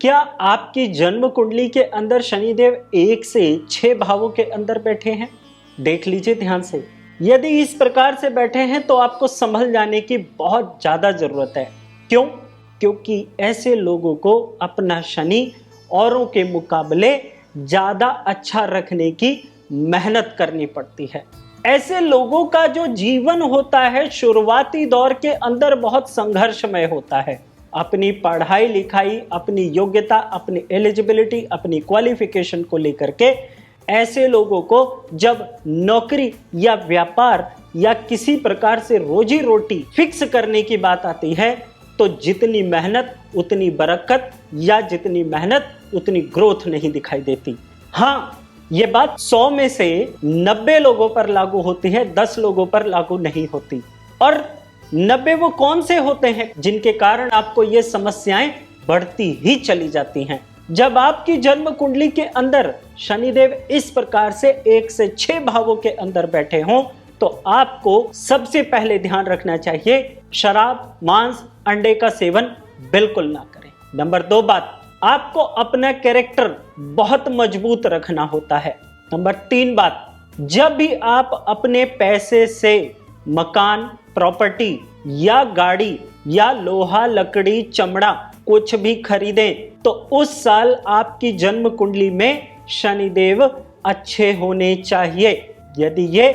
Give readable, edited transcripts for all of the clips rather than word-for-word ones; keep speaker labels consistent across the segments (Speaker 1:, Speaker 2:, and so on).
Speaker 1: क्या आपकी जन्म कुंडली के अंदर शनिदेव 1 से 6 भावों के अंदर बैठे हैं? देख लीजिए ध्यान से। यदि इस प्रकार से बैठे हैं तो आपको संभल जाने की बहुत ज्यादा जरूरत है। क्यों? क्योंकि ऐसे लोगों को अपना शनि औरों के मुकाबले ज्यादा अच्छा रखने की मेहनत करनी पड़ती है। ऐसे लोगों का जो जीवन होता है शुरुआती दौर के अंदर बहुत संघर्षमय होता है। अपनी पढ़ाई लिखाई, अपनी योग्यता, अपनी एलिजिबिलिटी, अपनी क्वालिफिकेशन को लेकर के ऐसे लोगों को जब नौकरी या व्यापार या किसी प्रकार से रोजी रोटी फिक्स करने की बात आती है तो जितनी मेहनत उतनी बरकत या जितनी मेहनत उतनी ग्रोथ नहीं दिखाई देती। हाँ, ये बात 100 में से 90 लोगों पर लागू होती है, 10 लोगों पर लागू नहीं होती। और 90 वो कौन से होते हैं जिनके कारण आपको ये समस्याएं बढ़ती ही चली जाती हैं। जब आपकी जन्म कुंडली के अंदर शनिदेव इस प्रकार से 1 से 6 भावों के अंदर बैठे हों तो आपको सबसे पहले ध्यान रखना चाहिए शराब, मांस, अंडे का सेवन बिल्कुल ना करें। नंबर 2 बात, आपको अपना कैरेक्टर बहुत मजबूत रखना होता है। नंबर 3 बात, जब भी आप अपने पैसे से मकान, प्रॉपर्टी या गाड़ी या लोहा, लकड़ी, चमड़ा कुछ भी खरीदें तो उस साल आपकी जन्म कुंडली में शनिदेव अच्छे होने चाहिए। यदि ये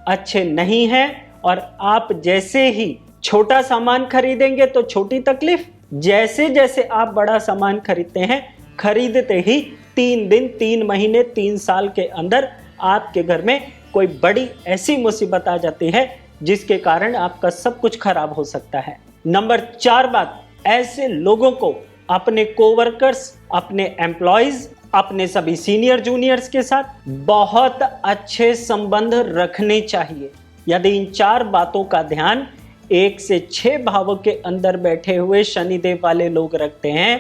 Speaker 1: अच्छे नहीं हैं और आप जैसे ही छोटा सामान खरीदेंगे तो छोटी तकलीफ, जैसे जैसे आप बड़ा सामान खरीदते हैं, खरीदते ही 3 दिन, 3 महीने, 3 साल के अंदर आपके घर में कोई बड़ी ऐसी मुसीबत आ जाती है जिसके कारण आपका सब कुछ खराब हो सकता है। नंबर 4 बात, ऐसे लोगों को अपने कोवर्कर्स, अपने एम्प्लॉइज, अपने सभी सीनियर जूनियर्स के साथ बहुत अच्छे संबंध रखने चाहिए। यदि इन 4 बातों का ध्यान 1 से 6 भावों के अंदर बैठे हुए शनिदेव वाले लोग रखते हैं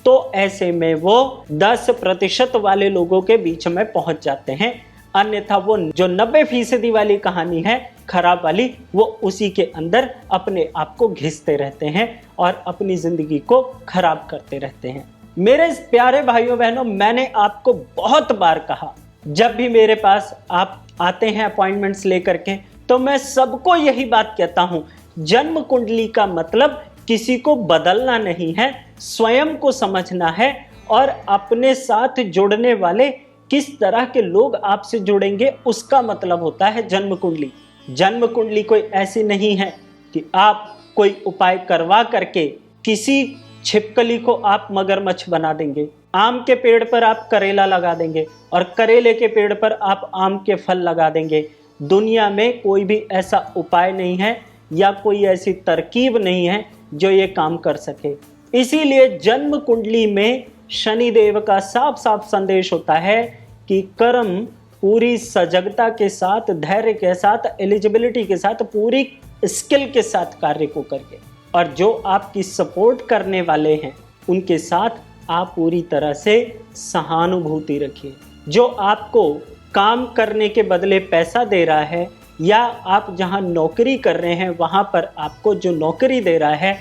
Speaker 1: तो ऐसे में वो 10% वाले लोगों के बीच में पहुंच जाते हैं। अन्यथा वो जो 90% वाली कहानी है खराब वाली, वो उसी के अंदर अपने आप को घिसते रहते हैं और अपनी जिंदगी को खराब करते रहते हैं। मेरे प्यारे भाइयों बहनों, मैंने आपको बहुत बार कहा, जब भी मेरे पास आप आते हैं अपॉइंटमेंट्स लेकर के तो मैं सबको यही बात कहता हूं, जन्म कुंडली का मतलब किसी को बदलना नहीं है, स्वयं को समझना है और अपने साथ जुड़ने वाले किस तरह के लोग आपसे जुड़ेंगे उसका मतलब होता है जन्म कुंडली। जन्म कुंडली कोई ऐसी नहीं है कि आप कोई उपाय करवा करके किसी छिपकली को आप मगरमच्छ बना देंगे, आम के पेड़ पर आप करेला लगा देंगे और करेले के पेड़ पर आप आम के फल लगा देंगे। दुनिया में कोई भी ऐसा उपाय नहीं है या कोई ऐसी तरकीब नहीं है जो ये काम कर सके। इसीलिए जन्म कुंडली में शनिदेव का साफ साफ संदेश होता है कि कर्म पूरी सजगता के साथ, धैर्य के साथ, एलिजिबिलिटी के साथ, पूरी स्किल के साथ कार्य को करके, और जो आपकी सपोर्ट करने वाले हैं उनके साथ आप पूरी तरह से सहानुभूति रखिए। जो आपको काम करने के बदले पैसा दे रहा है या आप जहां नौकरी कर रहे हैं वहां पर आपको जो नौकरी दे रहा है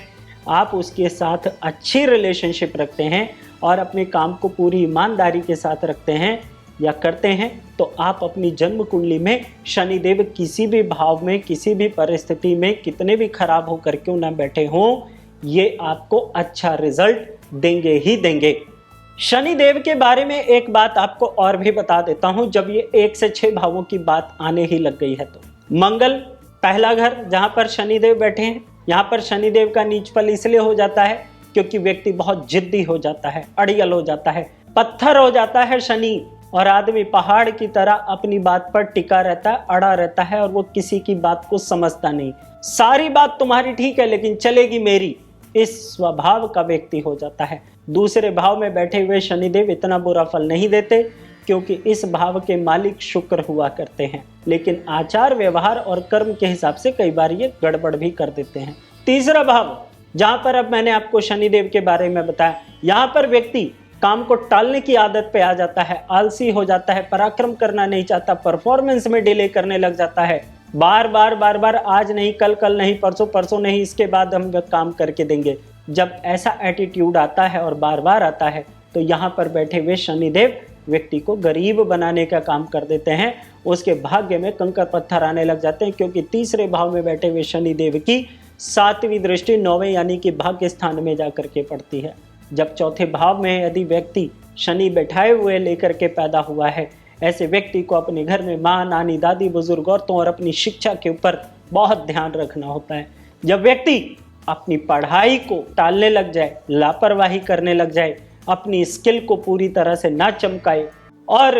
Speaker 1: आप उसके साथ अच्छी रिलेशनशिप रखते हैं और अपने काम को पूरी ईमानदारी के साथ रखते हैं या करते हैं तो आप अपनी जन्म कुंडली में शनिदेव किसी भी भाव में, किसी भी परिस्थिति में, कितने भी खराब होकर क्यों ना बैठे हों, ये आपको अच्छा रिजल्ट देंगे ही देंगे। शनिदेव के बारे में एक बात आपको और भी बता देता हूं, जब ये 1 से 6 भावों की बात आने ही लग गई है तो मंगल, पहला घर जहां पर शनिदेव बैठे हैं, यहाँ पर शनिदेव का नीच फल इसलिए हो जाता है क्योंकि व्यक्ति बहुत जिद्दी हो जाता है, अड़ियल हो जाता है, पत्थर हो जाता है शनि, और आदमी पहाड़ की तरह अपनी बात पर टिका रहता है, अड़ा रहता है और वो किसी की बात को समझता नहीं। सारी बात तुम्हारी ठीक है लेकिन चलेगी मेरी, इस स्वभाव का व्यक्ति हो जाता है। दूसरे भाव में बैठे हुए शनिदेव इतना बुरा फल नहीं देते क्योंकि इस भाव के मालिक शुक्र हुआ करते हैं, लेकिन आचार व्यवहार और कर्म के हिसाब से कई बार ये गड़बड़ भी कर देते हैं। तीसरा भाव, जहां पर अब मैंने आपको शनिदेव के बारे में बताया, यहाँ पर व्यक्ति काम को टालने की आदत पे आ जाता है, आलसी हो जाता है, पराक्रम करना नहीं चाहता, परफॉर्मेंस में डिले करने लग जाता है, बार बार आज नहीं, कल नहीं, परसों नहीं, इसके बाद हम काम करके देंगे। जब ऐसा एटीट्यूड आता है और बार बार आता है तो यहाँ पर बैठे हुए शनिदेव व्यक्ति को गरीब बनाने का काम कर देते हैं। उसके भाग्य में कंकर पत्थर आने लग जाते हैं, क्योंकि तीसरे भाव में बैठे हुए शनिदेव की 7वीं दृष्टि 9वें यानी कि भाग्य स्थान में जाकर के पड़ती है। जब चौथे भाव में यदि व्यक्ति शनि बैठाए हुए लेकर के पैदा हुआ है, ऐसे व्यक्ति को अपने घर में माँ, नानी, दादी, बुजुर्ग औरतों और अपनी शिक्षा के ऊपर बहुत ध्यान रखना होता है। जब व्यक्ति अपनी पढ़ाई को टालने लग जाए, लापरवाही करने लग जाए, अपनी स्किल को पूरी तरह से ना चमकाए और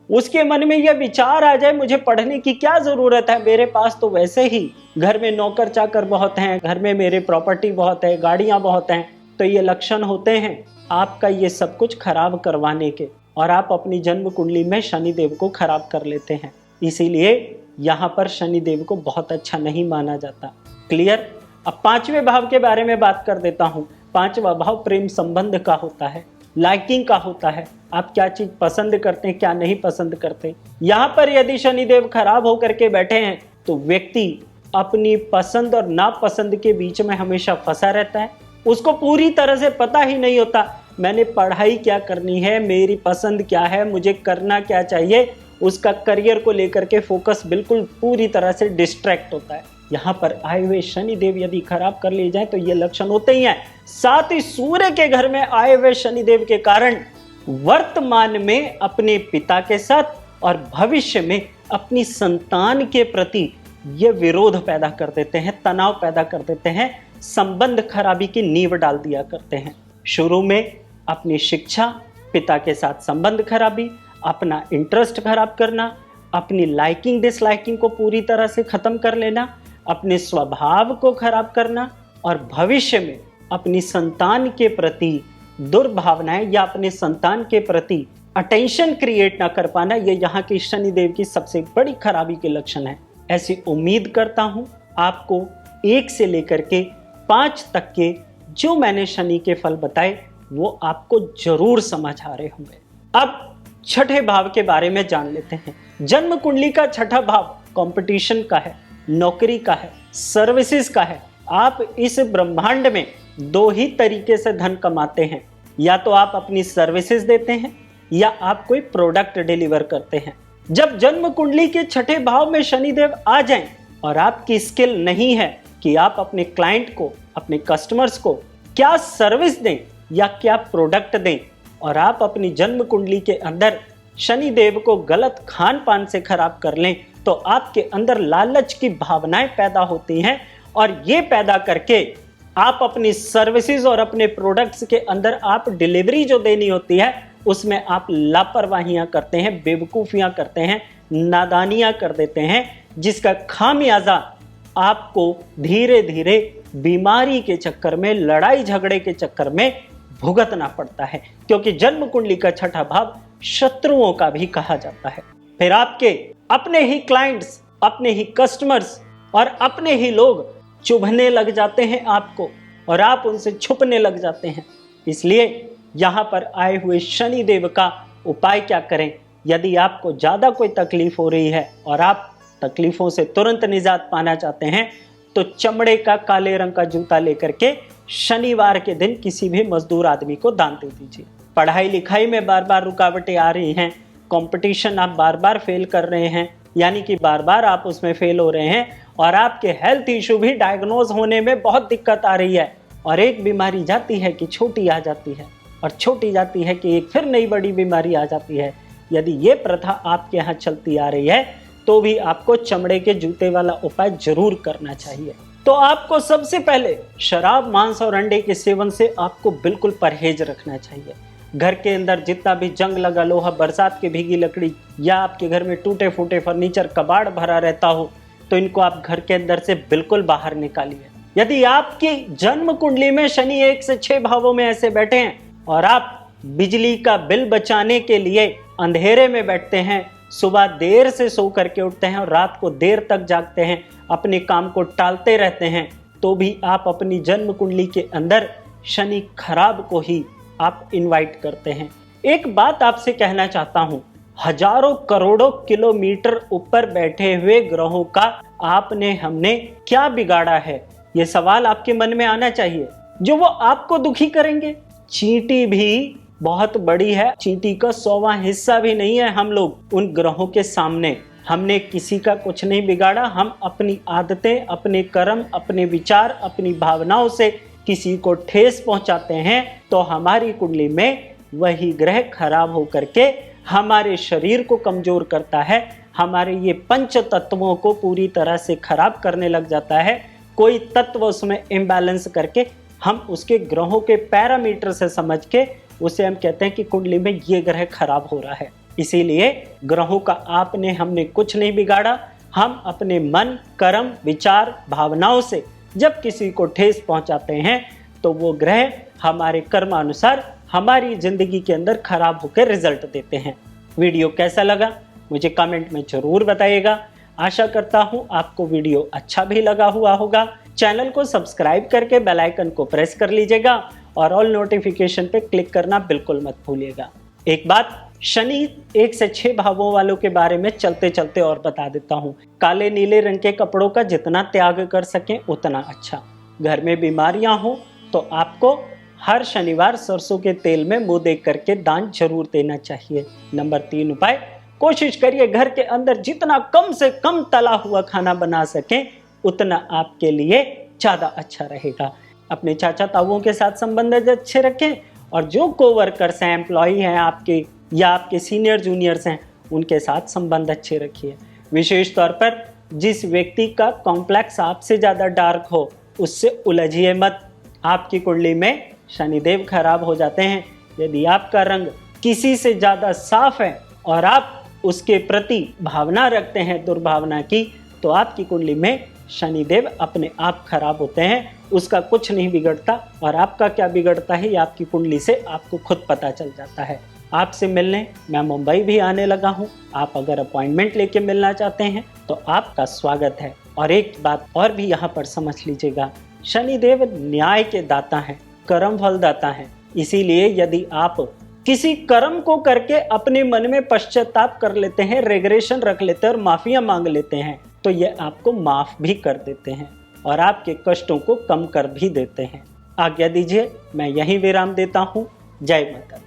Speaker 1: उसके मन में यह विचार आ जाए मुझे पढ़ने की क्या जरूरत है, मेरे पास तो वैसे ही घर में नौकर चाकर बहुत हैं, घर में मेरे प्रॉपर्टी बहुत है, गाड़ियां बहुत हैं, तो ये लक्षण होते हैं आपका ये सब कुछ खराब करवाने के, और आप अपनी जन्म कुंडली में शनिदेव को खराब कर लेते हैं। इसीलिए यहाँ पर शनिदेव को बहुत अच्छा नहीं माना जाता। क्लियर? अब 5वें भाव के बारे में बात कर देता हूँ। 5वां भाव प्रेम संबंध का होता है, लाइकिंग का होता है। आप क्या चीज पसंद करते हैं, क्या नहीं पसंद करते। यहाँ पर यदि शनिदेव खराब होकर के बैठे हैं तो व्यक्ति अपनी पसंद और नापसंद के बीच में हमेशा फंसा रहता है। उसको पूरी तरह से पता ही नहीं होता मैंने पढ़ाई क्या करनी है, मेरी पसंद क्या है, मुझे करना क्या चाहिए। उसका करियर को लेकर के फोकस बिल्कुल पूरी तरह से डिस्ट्रैक्ट होता है। यहाँ पर आए हुए शनिदेव यदि खराब कर लिए जाए तो ये लक्षण होते ही हैं। साथ ही सूर्य के घर में आए हुए शनिदेव के कारण वर्तमान में अपने पिता के साथ और भविष्य में अपनी संतान के प्रति ये विरोध पैदा कर देते हैं, तनाव पैदा कर देते हैं, संबंध खराबी की नींव डाल दिया करते हैं। शुरू में अपनी शिक्षा, पिता के साथ संबंध खराबी, अपना इंटरेस्ट खराब करना, अपनी लाइकिंग डिसलाइकिंग को पूरी तरह से खत्म कर लेना, अपने स्वभाव को खराब करना और भविष्य में अपनी संतान के प्रति दुर्भावनाएं या अपने संतान के प्रति अटेंशन क्रिएट ना कर पाना, ये यहाँ की शनिदेव की सबसे बड़ी खराबी के लक्षण है। ऐसी उम्मीद करता हूं आपको 1 से लेकर के 5 तक के जो मैंने शनि के फल बताए वो आपको जरूर समझ आ रहे होंगे। अब छठे भाव के बारे में जान लेते हैं। जन्म कुंडली का छठा भाव कंपटीशन का है, नौकरी का है, सर्विसेज का है। आप इस ब्रह्मांड में 2 ही तरीके से धन कमाते हैं, या तो आप अपनी सर्विसेज देते हैं या आप कोई प्रोडक्ट डिलीवर करते हैं। जब जन्म कुंडली के छठे भाव में शनिदेव आ जाएं और आपकी स्किल नहीं है कि आप अपने क्लाइंट को, अपने कस्टमर्स को क्या सर्विस दें या क्या प्रोडक्ट दें, और आप अपनी जन्म कुंडली के अंदर शनिदेव को गलत खान पान से खराब कर लें, तो आपके अंदर लालच की भावनाएं पैदा होती हैं और ये पैदा करके आप अपनी सर्विसेज और अपने प्रोडक्ट्स के अंदर आप डिलीवरी जो देनी होती है उसमें आप लापरवाहियां करते हैं, बेवकूफियां करते हैं, नादानियां कर देते हैं, जिसका खामियाजा आपको धीरे धीरे बीमारी के चक्कर में, लड़ाई झगड़े के चक्कर में भुगतना पड़ता है। क्योंकि जन्म कुंडली का छठा भाव शत्रुओं का भी कहा जाता है। फिर आपके अपने ही क्लाइंट्स, अपने ही कस्टमर्स और अपने ही लोग चुभने लग जाते हैं आपको, और आप उनसे छुपने लग जाते हैं। इसलिए यहाँ पर आए हुए शनिदेव का उपाय क्या करें? यदि आपको ज़्यादा कोई तकलीफ हो रही है और आप तकलीफों से तुरंत निजात पाना चाहते हैं, तो चमड़े का काले रंग का जूता लेकर के शनिवार के दिन किसी भी मजदूर आदमी को दान दे दीजिए। पढ़ाई लिखाई में बार बार रुकावटें आ रही हैं, कंपटीशन आप बार बार फेल कर रहे हैं, यानी कि बार बार आप उसमें फेल हो रहे हैं, और आपके हेल्थ इशू भी डायग्नोज होने में बहुत दिक्कत आ रही है, और एक बीमारी जाती है कि छोटी आ जाती है, और छोटी जाती है कि एक फिर नई बड़ी बीमारी आ जाती है। यदि ये प्रथा आपके यहाँ चलती आ रही है तो भी आपको चमड़े के जूते वाला उपाय जरूर करना चाहिए। तो आपको सबसे पहले शराब, मांस और अंडे के सेवन से आपको बिल्कुल परहेज रखना चाहिए। घर के अंदर जितना भी जंग लगा लोहा, बरसात की भीगी लकड़ी, या आपके घर में टूटे फूटे फर्नीचर, कबाड़ भरा रहता हो, तो इनको आप घर के अंदर से बिल्कुल बाहर निकालिए। यदि आपकी जन्म कुंडली में शनि 1 से 6 भावों में ऐसे बैठे हैं और आप बिजली का बिल बचाने के लिए अंधेरे में बैठते हैं, सुबह देर से सो करके उठते हैं और रात को देर तक जागते हैं, अपने काम को टालते रहते हैं, तो भी आप अपनी जन्म कुंडली के अंदर शनि खराब को ही आप इनवाइट करते हैं। एक बात आपसे कहना चाहता हूं, हजारों करोड़ों किलोमीटर ऊपर बैठे हुए ग्रहों का आपने हमने क्या बिगाड़ा है, ये सवाल आपके मन में आना चाहिए, जो वो आपको दुखी करेंगे। चींटी भी बहुत बड़ी है, चींटी का 100वां हिस्सा भी नहीं है हम लोग उन ग्रहों के सामने। हमने किसी का कुछ नहीं बिगाड़ा, हम अपनी आदतें, अपने कर्म, अपने विचार, अपनी भावनाओं से किसी को ठेस पहुंचाते हैं तो हमारी कुंडली में वही ग्रह खराब होकर के हमारे शरीर को कमजोर करता है, हमारे ये पंच तत्वों को पूरी तरह से खराब करने लग जाता है। कोई तत्व उसमें इम्बैलेंस करके हम उसके ग्रहों के पैरामीटर से समझ के उसे हम कहते हैं कि कुंडली में ये ग्रह खराब हो रहा है। इसीलिए ग्रहों का आपने हमने कुछ नहीं बिगाड़ा, हम अपने मन, कर्म, विचार, भावनाओं से जब किसी को ठेस पहुंचाते हैं तो वो ग्रह हमारे कर्मानुसार हमारी जिंदगी के अंदर खराब होकर रिजल्ट देते हैं। वीडियो कैसा लगा मुझे कमेंट में जरूर बताइएगा। आशा करता हूं आपको वीडियो अच्छा भी लगा हुआ होगा। चैनल को सब्सक्राइब करके बेल आइकन को प्रेस कर लीजिएगा और ऑल नोटिफिकेशन पे क्लिक करना बिल्कुल मत भूलिएगा। एक बात, शनि 1 से 6 भावों वालों के बारे में चलते चलते और बता देता हूँ। काले नीले रंग के कपड़ों का जितना त्याग कर सकें उतना अच्छा। घर में बीमारियां हो तो आपको हर शनिवार सरसों के तेल में मुंह देख करके दान जरूर देना चाहिए। नंबर 3 उपाय, कोशिश करिए घर के अंदर जितना कम से कम तला हुआ खाना बना सकें उतना आपके लिए ज़्यादा अच्छा रहेगा। अपने चाचा ताऊओं के साथ संबंध अच्छे रखें और जो कोवर्कर्स हैं, एम्प्लॉई हैं आपके या आपके सीनियर जूनियर्स हैं, उनके साथ संबंध अच्छे रखिए। विशेष तौर पर जिस व्यक्ति का कॉम्प्लेक्स आपसे ज़्यादा डार्क हो उससे उलझिए मत। आपकी कुंडली में शनिदेव खराब हो जाते हैं। यदि आपका रंग किसी से ज़्यादा साफ है और आप उसके प्रति भावना रखते हैं दुर्भावना की, तो आपकी कुंडली में शनिदेव अपने आप खराब होते हैं। उसका कुछ नहीं बिगड़ता और आपका क्या बिगड़ता है ये आपकी कुंडली से आपको खुद पता चल जाता है। आपसे मिलने मैं मुंबई भी आने लगा हूँ। आप अगर अपॉइंटमेंट लेके मिलना चाहते हैं तो आपका स्वागत है। और एक बात और भी यहाँ पर समझ लीजिएगा, शनिदेव न्याय के दाता हैं, कर्म फल दाता हैं। इसीलिए यदि आप किसी कर्म को करके अपने मन में पश्चाताप कर लेते हैं, रेग्रेशन रख लेते हैं और माफिया मांग लेते हैं तो ये आपको माफ भी कर देते हैं और आपके कष्टों को कम कर भी देते हैं। आज्ञा दीजिए, मैं यहीं विराम देता हूँ। जय माता दी।